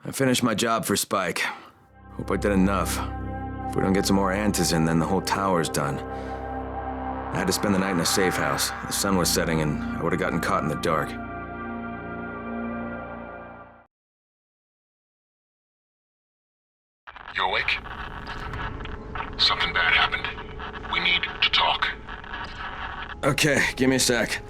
I finished my job for Spike. Hope I did enough. If we don't get some more antis in, then the whole tower's done. I had to spend the night in a safe house. The sun was setting and I would have gotten caught in the dark. You awake? Something bad happened. We need to talk. Okay, give me a sec.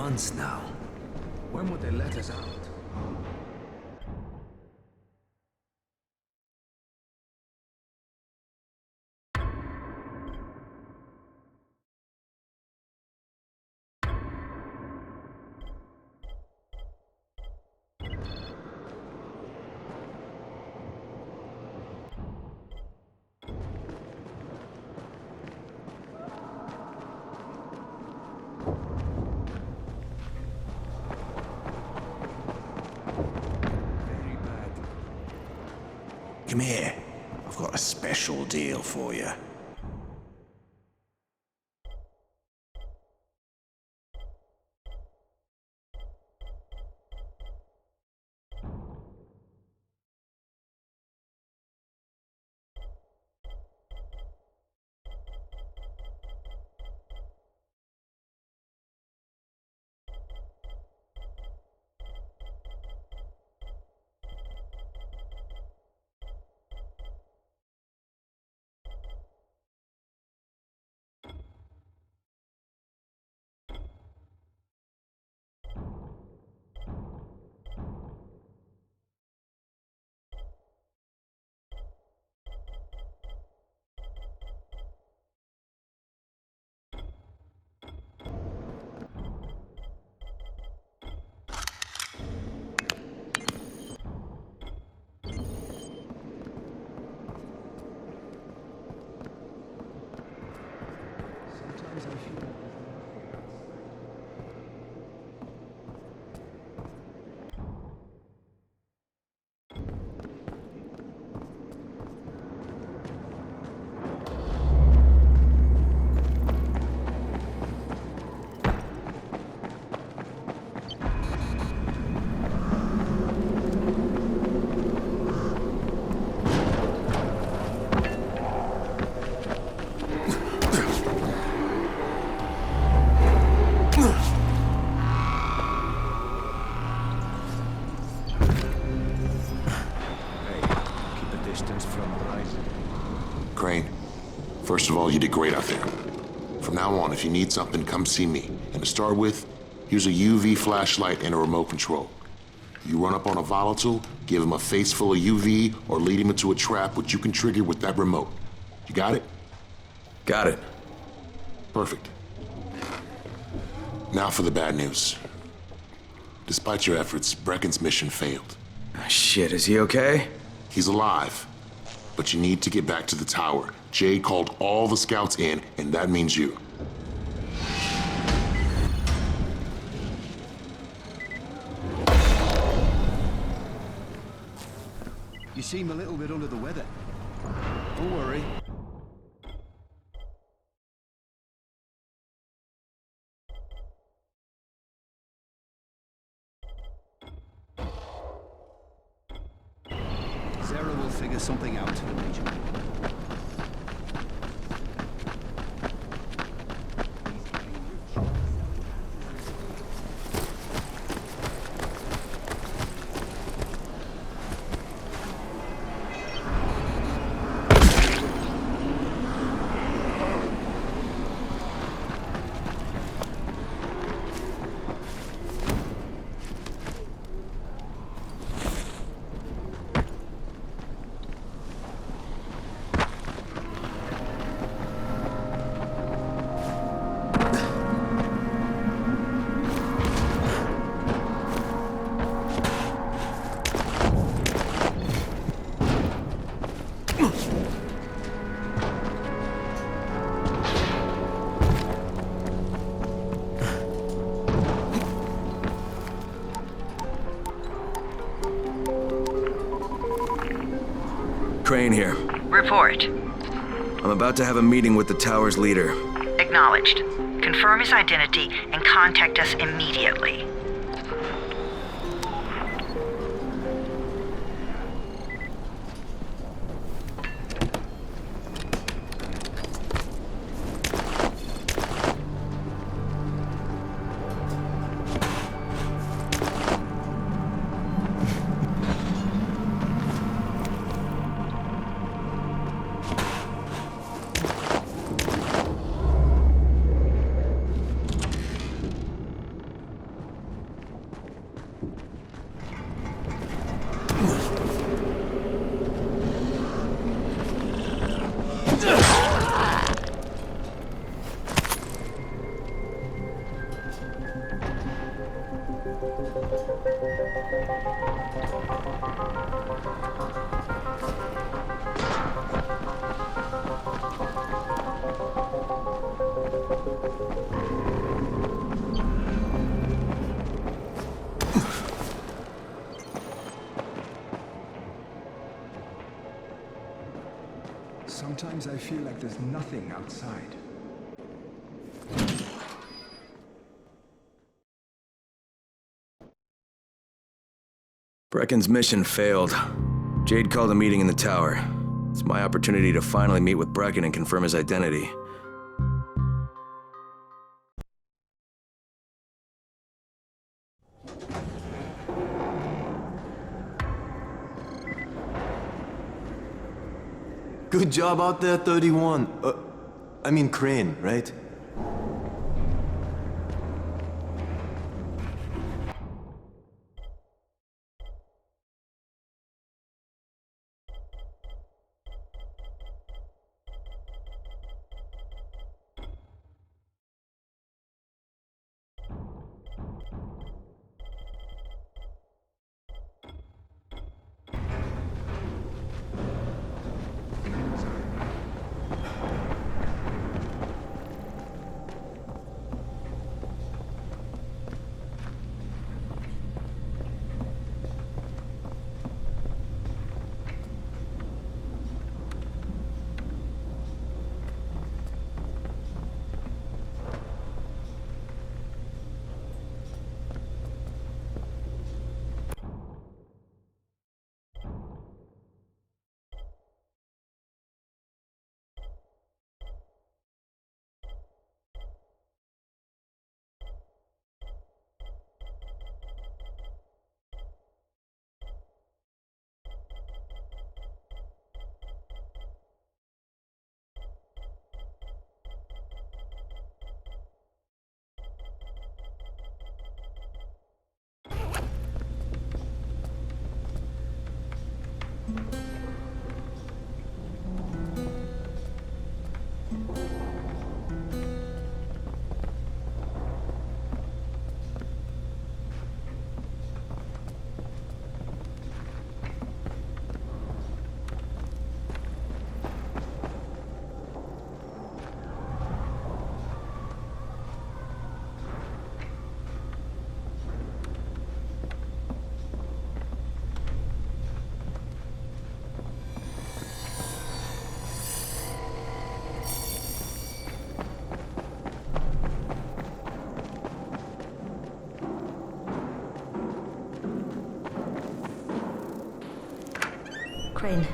months now. When would they let us out? Come here. I've got a special deal for you. Crane, first of all, you did great out there. From now on, if you need something, come see me. And to start with, here's a UV flashlight and a remote control. You run up on a volatile, give him a face full of UV, or lead him into a trap which you can trigger with that remote. You got it? Got it. Perfect. Now for the bad news. Despite your efforts, Brecken's mission failed. Shit, is he okay? He's alive. But you need to get back to the tower. Jade called all the scouts in, and that means you. You seem a little bit under the weather. Don't worry. Sarah will figure something out, Major. Crane here. Report. I'm about to have a meeting with the tower's leader. Acknowledged. Confirm his identity and contact us immediately. Sometimes I feel like there's nothing outside. Brecken's mission failed. Jade called a meeting in the tower. It's my opportunity to finally meet with Brecken and confirm his identity. Good job out there, 31. I mean Crane, right? Crane.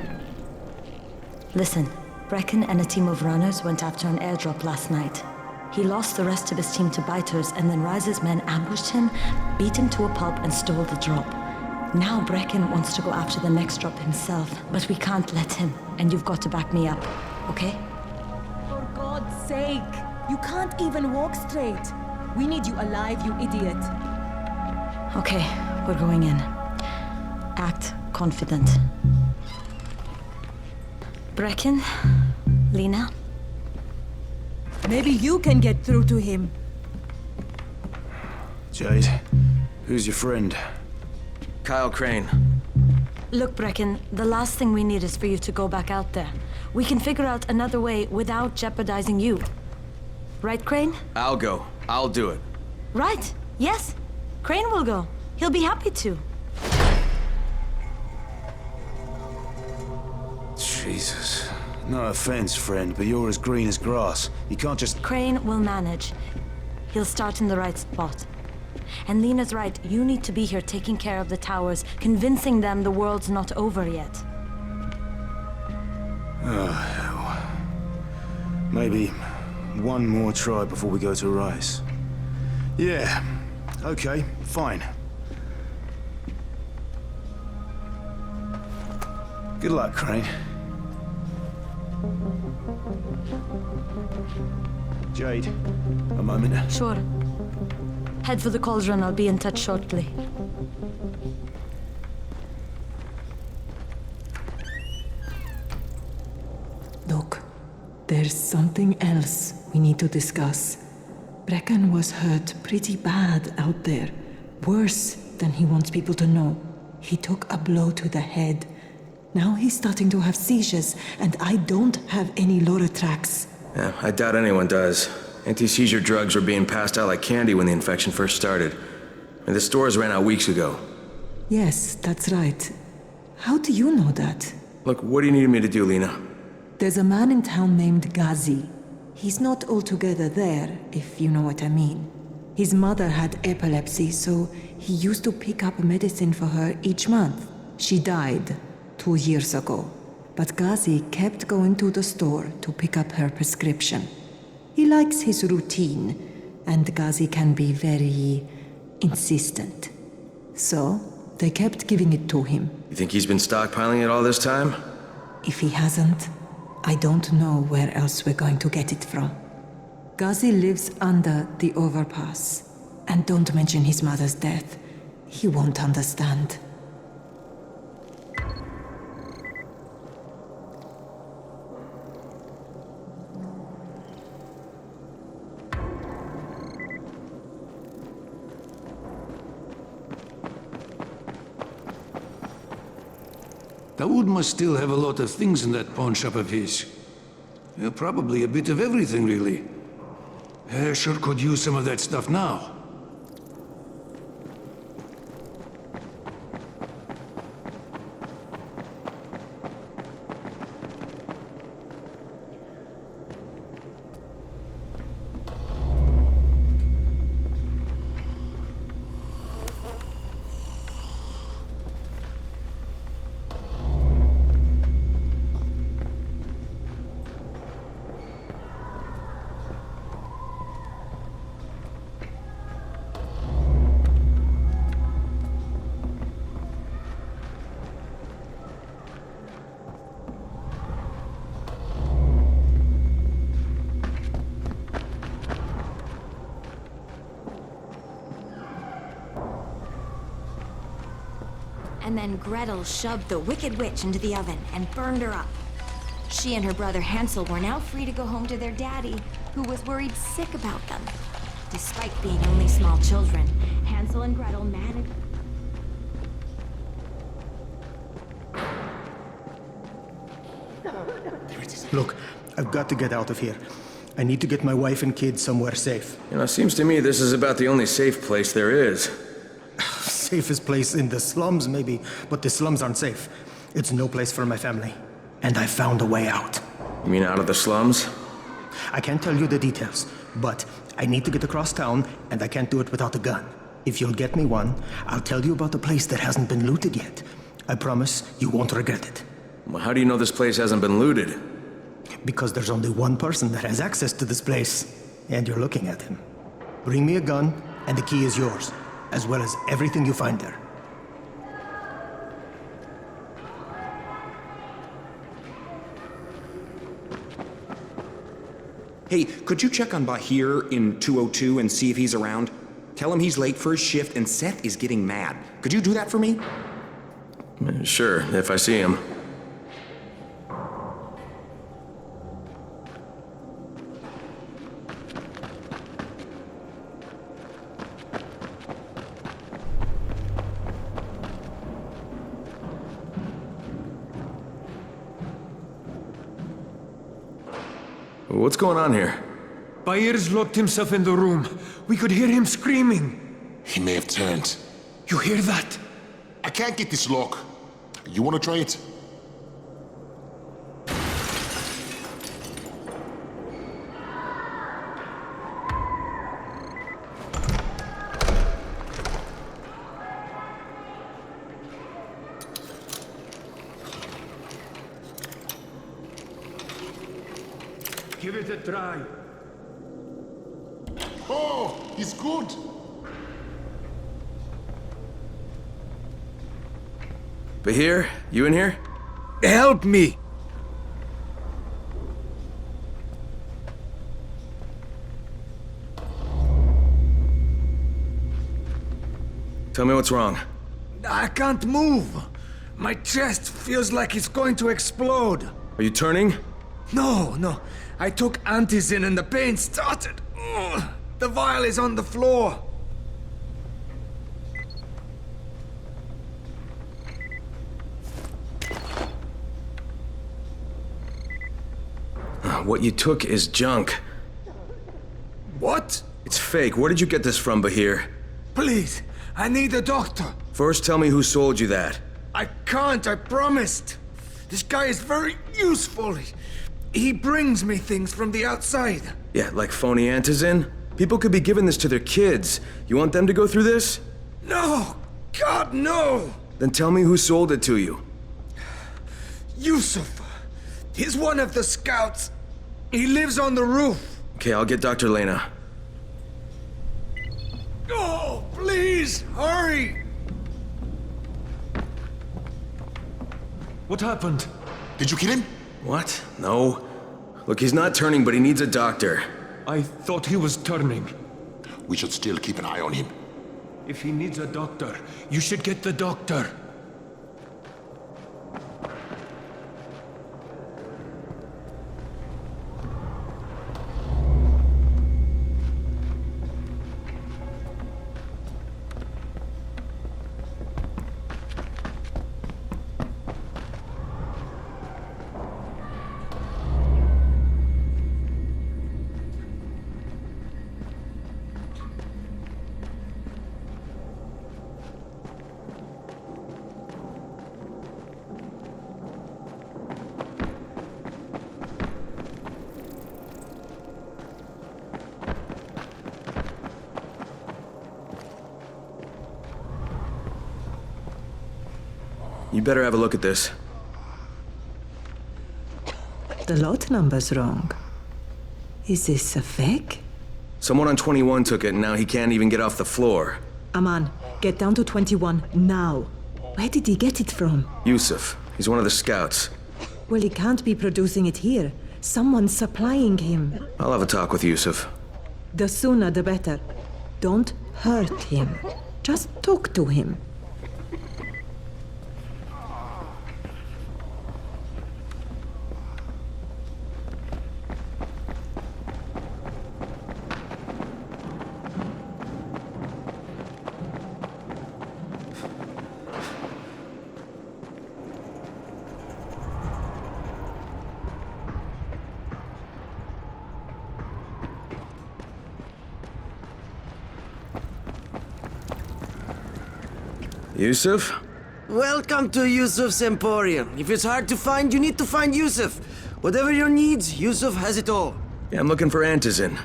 Listen, Brecken and a team of runners went after an airdrop last night. He lost the rest of his team to biters, and then Rise's men ambushed him, beat him to a pulp, and stole the drop. Now Brecken wants to go after the next drop himself, but we can't let him, and you've got to back me up, okay? For God's sake! You can't even walk straight! We need you alive, you idiot! Okay, we're going in. Act confident. Brecken? Lena? Maybe you can get through to him. Jade, who's your friend? Kyle Crane. Look, Brecken, the last thing we need is for you to go back out there. We can figure out another way without jeopardizing you. Right, Crane? I'll go. I'll do it. Right. Yes. Crane will go. He'll be happy to. Jesus. No offense, friend, but you're as green as grass. You can't just... Crane will manage. He'll start in the right spot. And Lena's right, you need to be here taking care of the towers, convincing them the world's not over yet. Oh, hell. Maybe one more try before we go to Rise. Yeah, okay, fine. Good luck, Crane. Jade, a moment. Sure. Head for the cauldron, I'll be in touch shortly. There's something else we need to discuss. Brecken was hurt pretty bad out there. Worse than he wants people to know. He took a blow to the head. Now he's starting to have seizures, and I don't have any Loratrax. Yeah, I doubt anyone does. Anti-seizure drugs were being passed out like candy when the infection first started. And the stores ran out weeks ago. Yes, that's right. How do you know that? Look, what do you need me to do, Lena? There's a man in town named Ghazi. He's not altogether there, if you know what I mean. His mother had epilepsy, so he used to pick up medicine for her each month. She died 2 years ago, but Ghazi kept going to the store to pick up her prescription. He likes his routine, and Ghazi can be very insistent. So, they kept giving it to him. You think he's been stockpiling it all this time? If he hasn't, I don't know where else we're going to get it from. Ghazi lives under the overpass. And don't mention his mother's death. He won't understand. Dawood must still have a lot of things in that pawn shop of his. Yeah, probably a bit of everything, really. Sure could use some of that stuff now. And then Gretel shoved the Wicked Witch into the oven and burned her up. She and her brother Hansel were now free to go home to their daddy, who was worried sick about them. Despite being only small children, Hansel and Gretel managed... Look, I've got to get out of here. I need to get my wife and kids somewhere safe. You know, it seems to me this is about the only safe place there is. Safest place in the slums, maybe, but the slums aren't safe. It's no place for my family. And I found a way out. You mean out of the slums? I can't tell you the details, but I need to get across town, and I can't do it without a gun. If you'll get me one, I'll tell you about a place that hasn't been looted yet. I promise you won't regret it. Well, how do you know this place hasn't been looted? Because there's only one person that has access to this place, and you're looking at him. Bring me a gun, and the key is yours, as well as everything you find there. Hey, could you check on Bahir in 202 and see if he's around? Tell him he's late for his shift and Seth is getting mad. Could you do that for me? Sure, if I see him. What's going on here? Bahir's locked himself in the room. We could hear him screaming. He may have turned. You hear that? I can't get this lock. You want to try it? Give it a try. Oh, he's good. Bahir, you in here? Help me! Tell me what's wrong. I can't move. My chest feels like it's going to explode. Are you turning? No, I took antizin and the pain started. Ugh. The vial is on the floor. What you took is junk. What? It's fake. Where did you get this from, Bahir? Please, I need a doctor. First, tell me who sold you that. I can't, I promised. This guy is very useful. He brings me things from the outside. Yeah, like phony antizin? People could be giving this to their kids. You want them to go through this? No! God, no! Then tell me who sold it to you. Yusuf. He's one of the scouts. He lives on the roof. Okay, I'll get Dr. Lena. Oh, please, hurry! What happened? Did you kill him? What? No. Look, he's not turning, but he needs a doctor. I thought he was turning. We should still keep an eye on him. If he needs a doctor, you should get the doctor. You better have a look at this. The lot number's wrong. Is this a fake? Someone on 21 took it, and now he can't even get off the floor. Aman, get down to 21, now. Where did he get it from? Yusuf. He's one of the scouts. Well, he can't be producing it here. Someone's supplying him. I'll have a talk with Yusuf. The sooner the better. Don't hurt him. Just talk to him. Yusuf? Welcome to Yusuf's Emporium. If it's hard to find, you need to find Yusuf. Whatever your needs, Yusuf has it all. Yeah, I'm looking for antizin.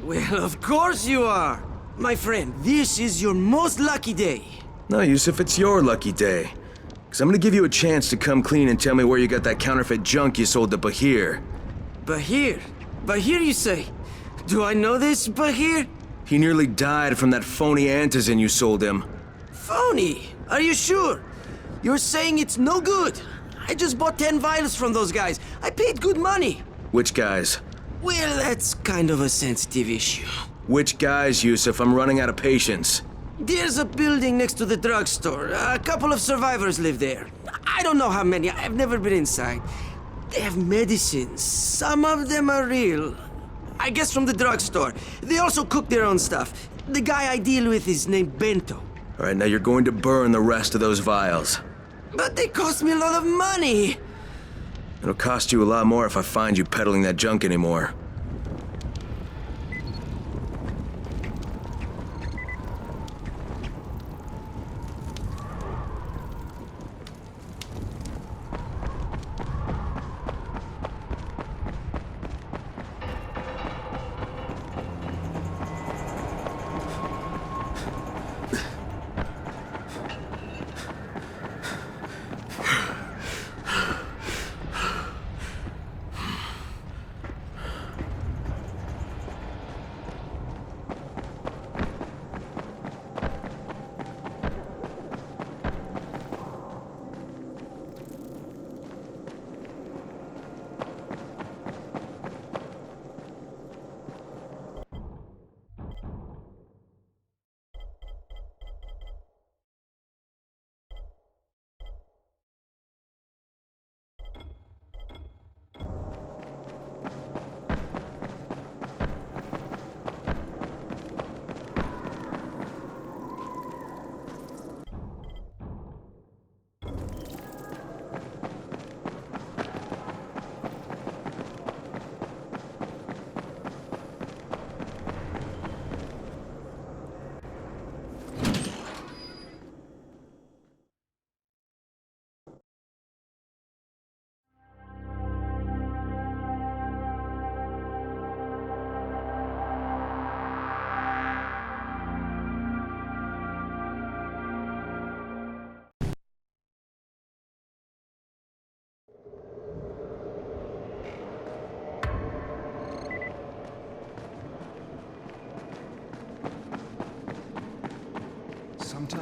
Well, of course you are. My friend, this is your most lucky day. No, Yusuf, it's your lucky day. Because I'm gonna give you a chance to come clean and tell me where you got that counterfeit junk you sold to Bahir. Bahir? Bahir, you say? Do I know this Bahir? He nearly died from that phony antizin you sold him. Phony? Are you sure? You're saying it's no good? I just bought 10 vials from those guys. I paid good money. Which guys? Well, that's kind of a sensitive issue. Which guys, Yusuf? I'm running out of patience. There's a building next to the drugstore. A couple of survivors live there. I don't know how many. I've never been inside. They have medicines. Some of them are real. I guess from the drugstore. They also cook their own stuff. The guy I deal with is named Bento. All right, now you're going to burn the rest of those vials. But they cost me a lot of money. It'll cost you a lot more if I find you peddling that junk anymore.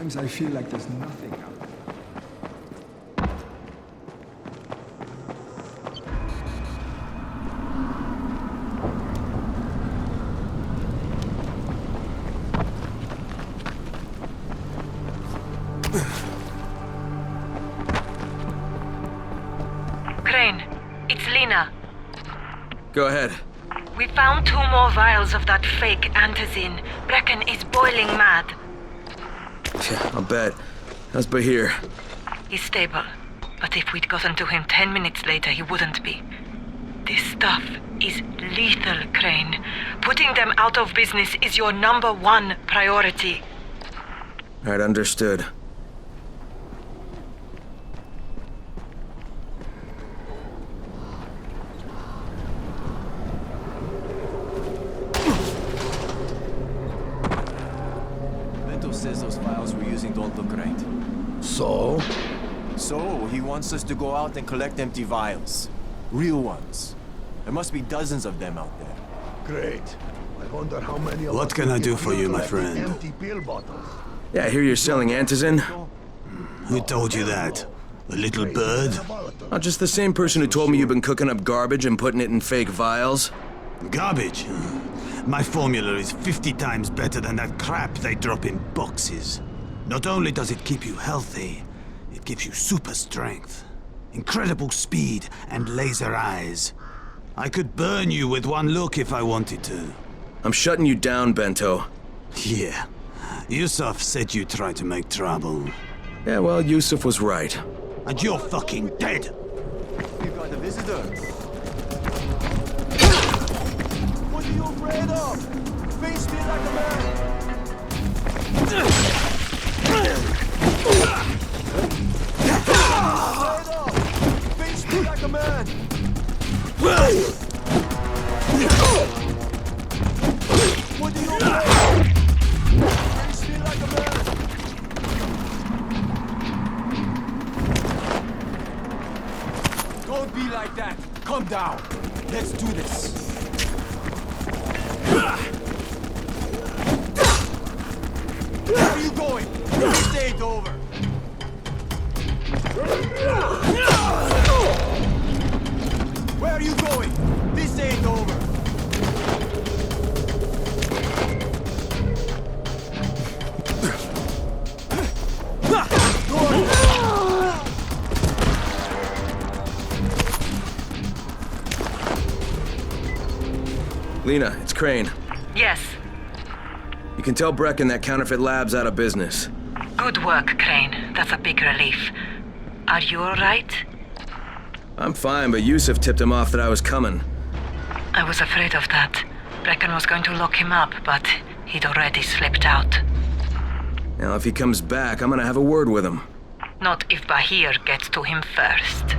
Sometimes I feel like there's nothing out there. Crane, it's Lena. Go ahead. We found 2 more vials of that fake antizin. Brecken is boiling mad. Yeah, I'll bet. How's Bahir? He's stable. But if we'd gotten to him 10 minutes later, he wouldn't be. This stuff is lethal, Crane. Putting them out of business is your #1 priority. Right, understood. Bento says those files we're using don't look right. So? So, he wants us to go out and collect empty vials. Real ones. There must be dozens of them out there. Great. I wonder how many of What us can will I get do for you, my collecting friend? Empty pill bottles. Yeah, I hear you're selling antizin. Who told you that? A little bird? Not just the same person who told me you've been cooking up garbage and putting it in fake vials. Garbage? My formula is 50 times better than that crap they drop in boxes. Not only does it keep you healthy, it gives you super strength, incredible speed, and laser eyes. I could burn you with one look if I wanted to. I'm shutting you down, Bento. Yeah. Yusuf said you tried to make trouble. Yeah, well, Yusuf was right. And you're fucking dead! We've got a visitor. What are you afraid of? Face me like a man! Face me like a man! What are you afraid of? Face me like a man! Don't be like that! Calm down! Let's do this! Where are you going? This ain't over! Where are you going? This ain't over! Lena, it's Crane. Yes. You can tell Brecken that counterfeit lab's out of business. Good work, Crane. That's a big relief. Are you alright? I'm fine, but Yusuf tipped him off that I was coming. I was afraid of that. Brecken was going to lock him up, but he'd already slipped out. Now, if he comes back, I'm gonna have a word with him. Not if Bahir gets to him first.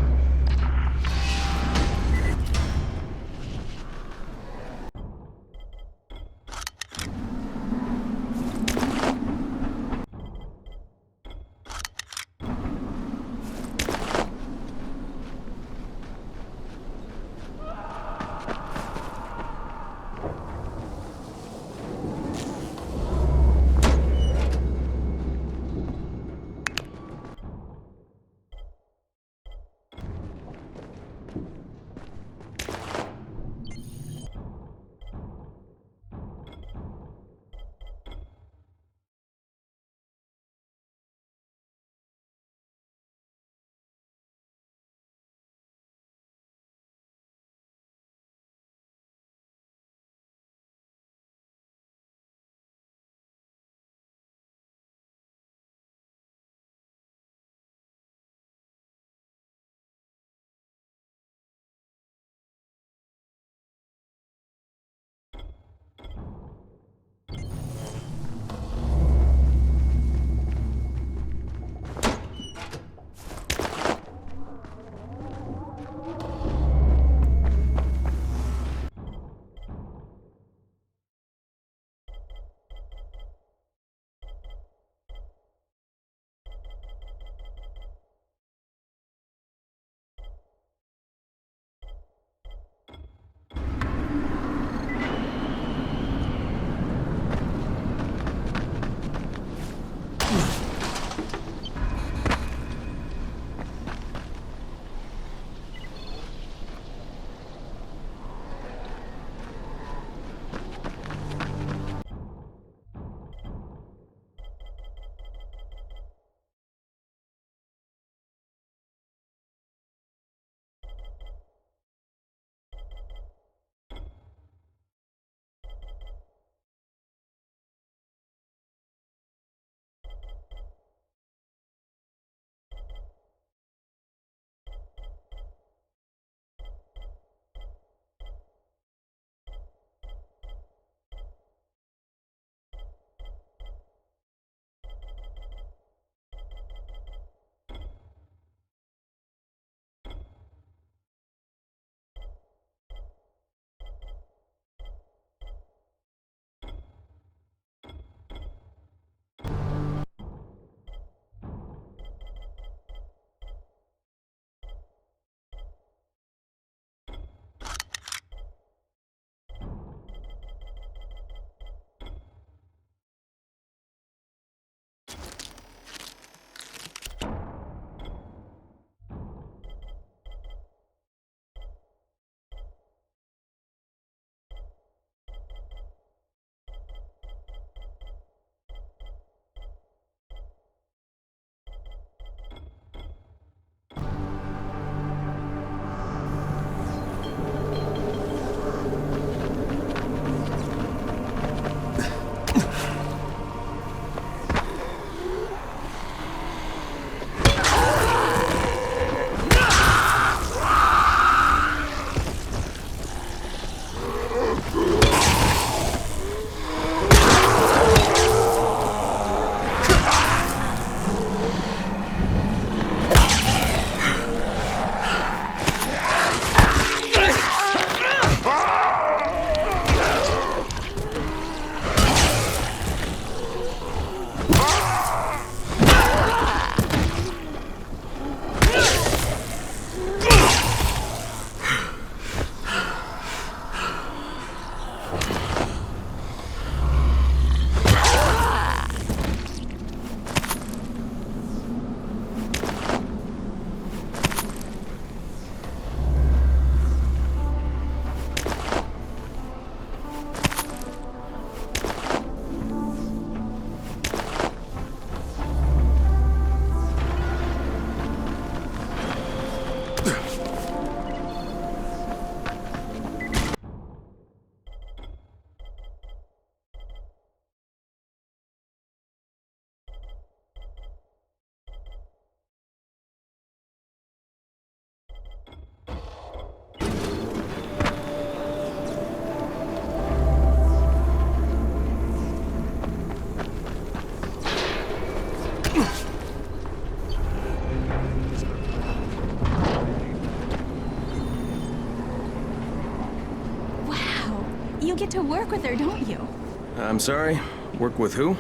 You get to work with her, don't you? I'm sorry? Work with who?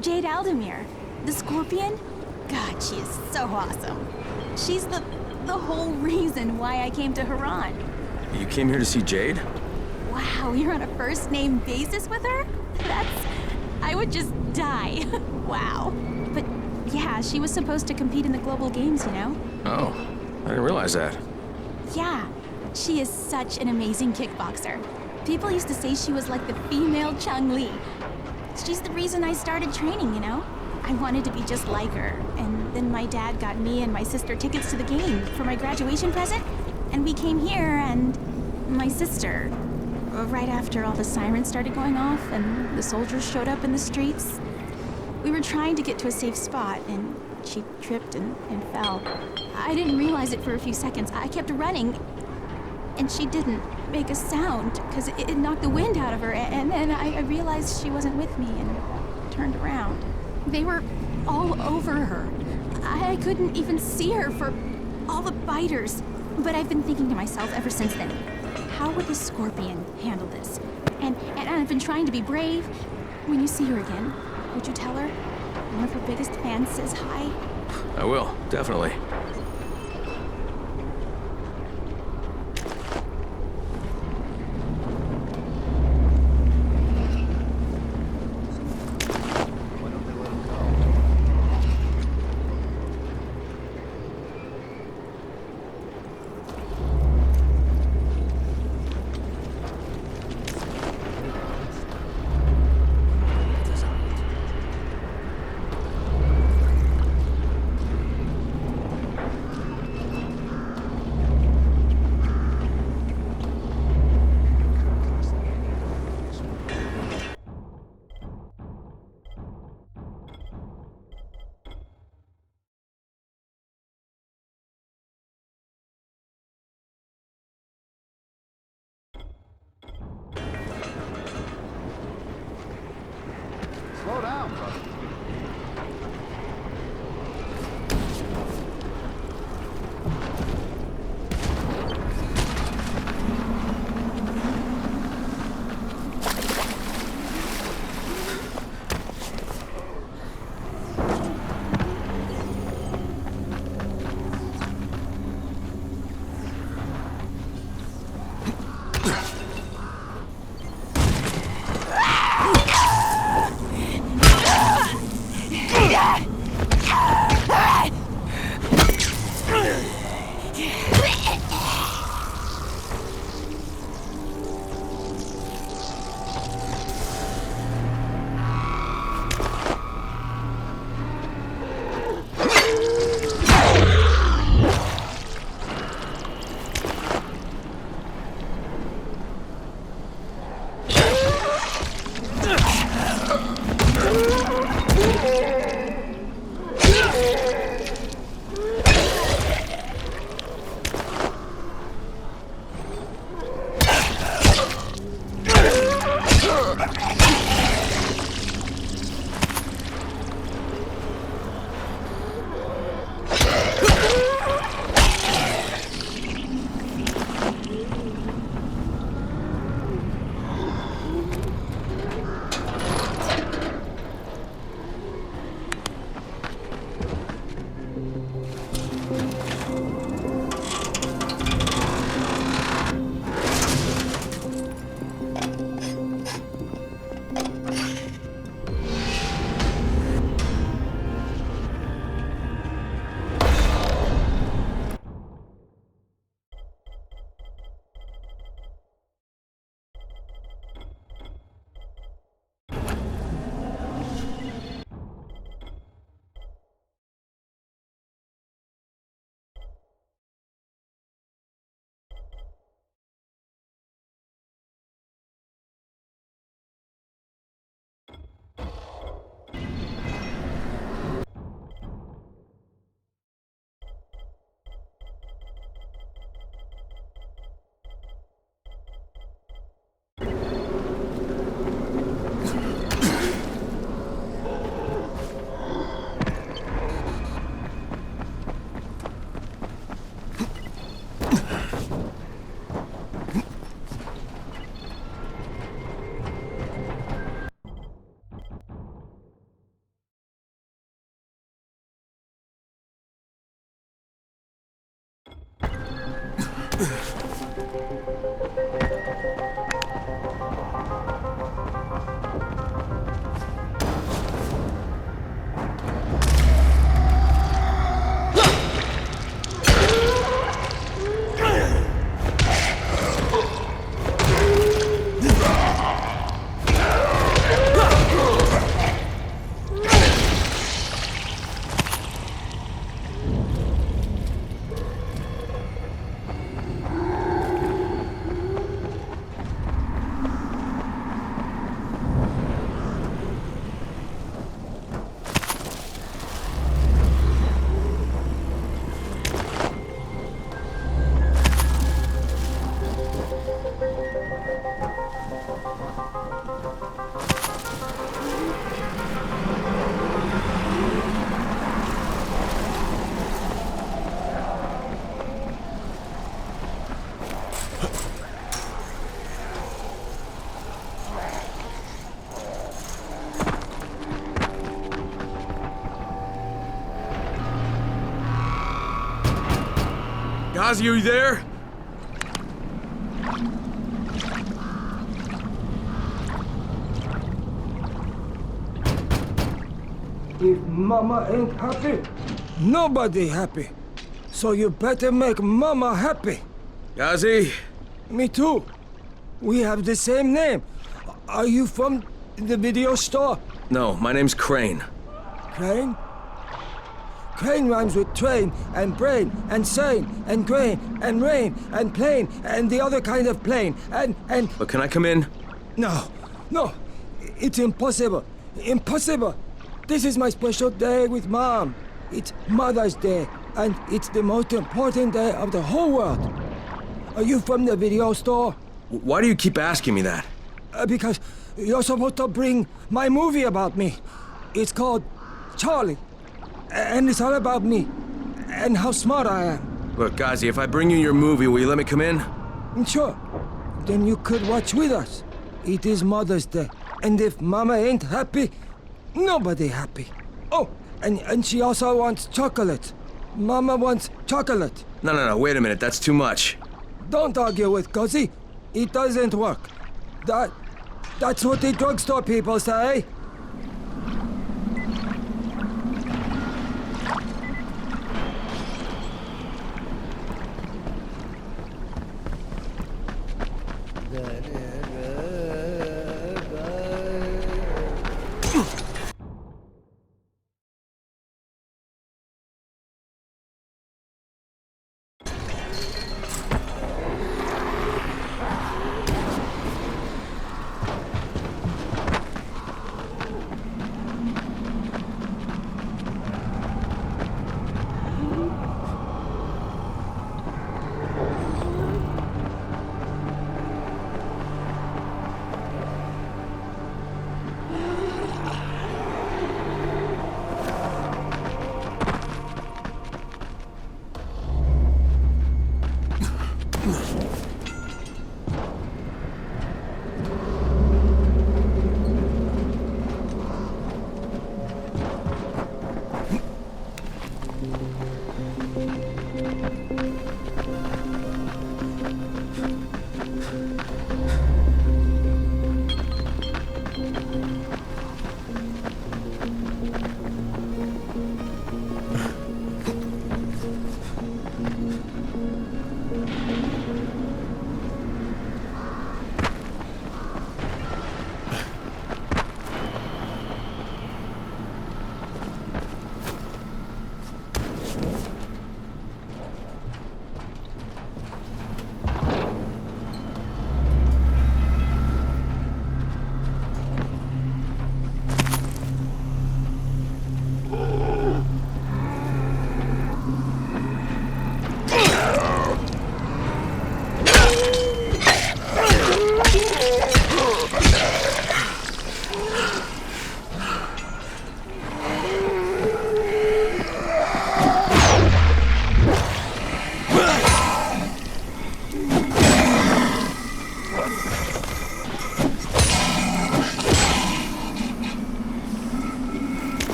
Jade Aldemir, the Scorpion. God, she is so awesome. She's the whole reason why I came to Haran. You came here to see Jade? Wow, you're on a first-name basis with her? I would just die. Wow. But yeah, she was supposed to compete in the global games, you know? Oh, I didn't realize that. Yeah, she is such an amazing kickboxer. People used to say she was like the female Chun-Li. She's the reason I started training, you know? I wanted to be just like her, and then my dad got me and my sister tickets to the game for my graduation present, and we came here, and my sister, right after all the sirens started going off and the soldiers showed up in the streets, we were trying to get to a safe spot, and she tripped and fell. I didn't realize it for a few seconds. I kept running, and she didn't make a sound because it knocked the wind out of her, and then I realized she wasn't with me and turned around. They were all over her. I couldn't even see her for all the biters. But I've been thinking to myself ever since then, how would the Scorpion handle this? And I've been trying to be brave. When you see her again, would you tell her one of her biggest fans says hi? I will, definitely. Ozzy, are you there? If Mama ain't happy, nobody happy. So you better make Mama happy. Ozzy? Me too. We have the same name. Are you from the video store? No, my name's Crane. Crane? Crane rhymes with train, and brain, and sane, and grain, and rain, and plane, and the other kind of plane, and... But can I come in? No, no. It's impossible. Impossible. This is my special day with Mom. It's Mother's Day, and it's the most important day of the whole world. Are you from the video store? Why do you keep asking me that? Because you're supposed to bring my movie about me. It's called Charlie. And it's all about me, and how smart I am. Look, Ozzy, if I bring you your movie, will you let me come in? Sure. Then you could watch with us. It is Mother's Day, and if Mama ain't happy, nobody happy. Oh, and she also wants chocolate. Mama wants chocolate. No, wait a minute, that's too much. Don't argue with Guzzy. It doesn't work. That's what the drugstore people say.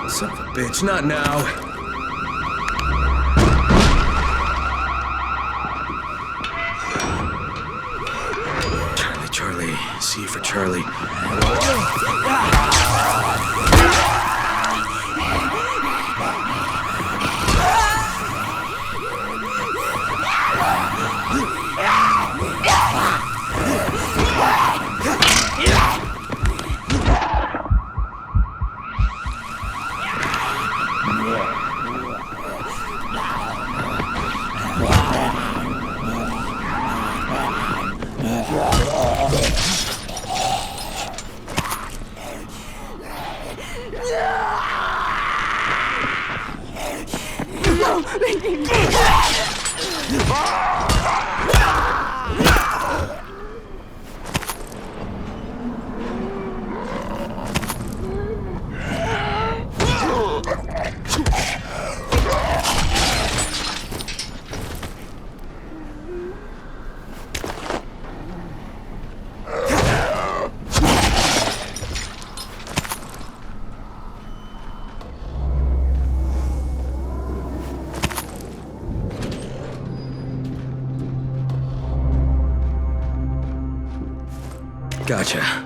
Son of a bitch, not now. Charlie, C for Charlie. Gotcha.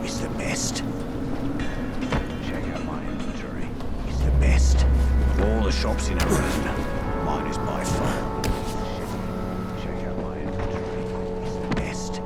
It's the best. Check out my inventory. It's the best. Of all the shops in Iran, mine is by far. Check out my inventory. It's the best.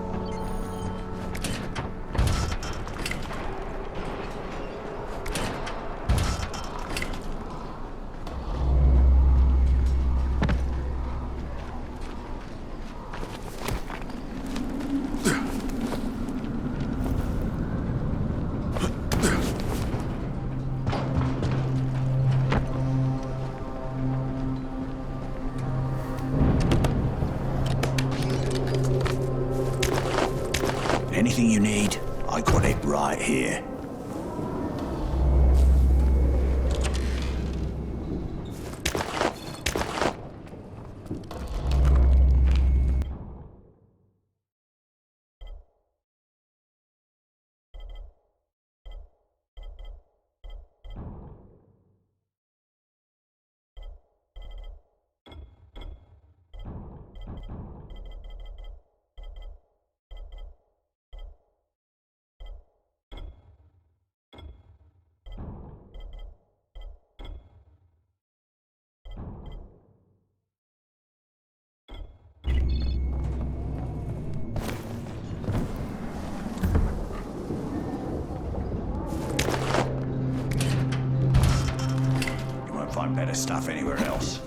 Anything you need, I got it right here. Find better stuff anywhere else.